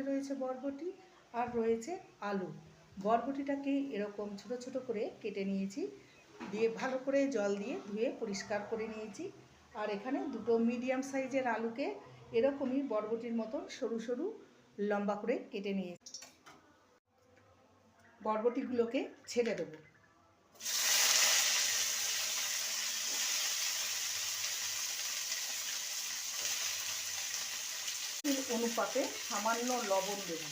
রয়েছে বরবটি আর রয়েছে আলু। বরবটিটাকে এরকম ছোট ছোট করে কেটে নিয়েছি, দিয়ে ভালো করে জল দিয়ে ধুয়ে পরিষ্কার করে নিয়েছি। আর এখানে দুটো মিডিয়াম সাইজের আলুকে এরকমই বরবটির মতন সরু সরু লম্বা করে কেটে নিয়েছি। বরবটিগুলোকে ছেড়ে দেবো। অনুপাতে সামান্য লবণ দেব।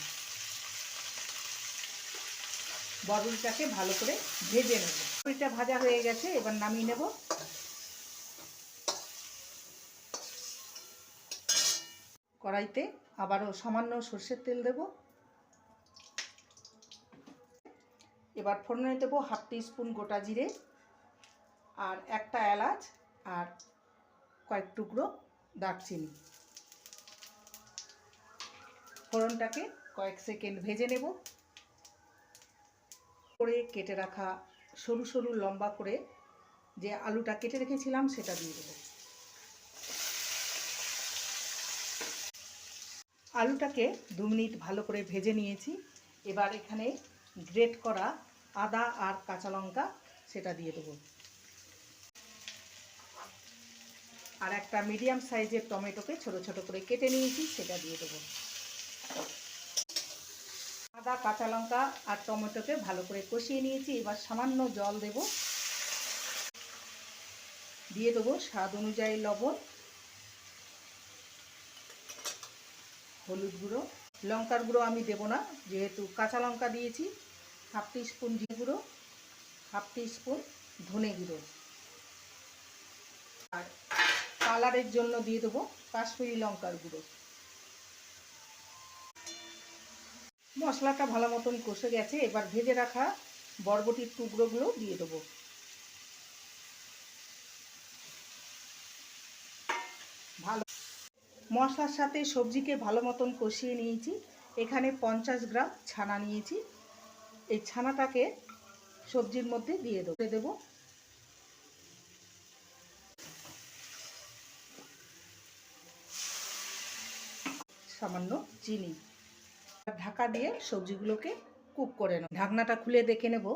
বরবটিটাকে ভালো করে ভেজে নেব। বরবটিটা ভাজা হয়ে গেছে, এবার নামিয়ে নেব। কড়াইতে আবারও সামান্য সর্ষের তেল দেব। এবার ফোড়নে দেবো হাফ টিস্পুন গোটা জিরে আর একটা এলাচ আর কয়েক টুকরো দারচিনি। ফোড়নটাকে কয়েক সেকেন্ড ভেজে নেব। করে কেটে রাখা সরু সরু লম্বা করে যে আলুটা কেটে রেখেছিলাম সেটা দিয়ে দেব। আলুটাকে 2 মিনিট ভালো করে ভেজে নিয়েছি। এবার এখানে গ্রেট করা আদা আর কাঁচা লঙ্কা সেটা দিয়ে দেবো। আর একটা মিডিয়াম সাইজের টমেটোকে ছোট ছোট করে কেটে নিয়েছি, সেটা দিয়ে দেবো। আদা কাঁচা লঙ্কা আর টমেটোকে ভালো করে কষিয়ে নিয়েছি। এবার সামান্য জল দেব। দিয়ে দেবো স্বাদ অনুযায়ী লবণ, হলুদ গুঁড়ো, লঙ্কার গুঁড়ো আমি দেবো না যেহেতু কাঁচা লঙ্কা দিয়েছি। হাফ টিস্পুন জিরে গুঁড়ো, হাফ টিস্পুন ধনে গুঁড়ো, আর কালারের জন্য দিয়ে দেবো কাশ্মীরি লঙ্কার গুঁড়ো। মশলাটা ভালো মতন কষে গেছে, এবার ভেজে রাখা বরবটির টুকরোগুলো দিয়ে দেবো। ভালো মশলার সাথে সবজিকে ভালো মতন কষিয়ে নিয়েছি। এখানে 50 গ্রাম ছানা নিয়েছি। এই ছানাটাকে সবজির মধ্যে দিয়ে দেবো। সামান্য চিনি, ঢাকা দিয়ে সবজিগুলোকে কুক করে নেব। ঢাকনাটা খুলে দেখে নেব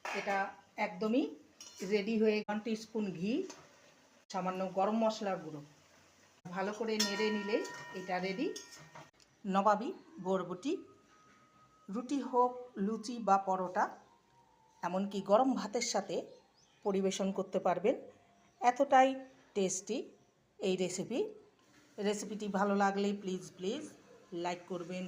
এটা একদমই রেডি হয়ে। 1 টিস্পুন ঘি, সামান্য গরম মশলার গুঁড়ো, ভালো করে নেড়ে নিলে এটা রেডি। নবাবী বরবটি রুটি হোক, লুচি বা পরোটা, এমনকি গরম ভাতের সাথে পরিবেশন করতে পারবেন। এতটাই টেস্টি এই রেসিপিটি ভালো লাগলে প্লিজ লাইক করবেন।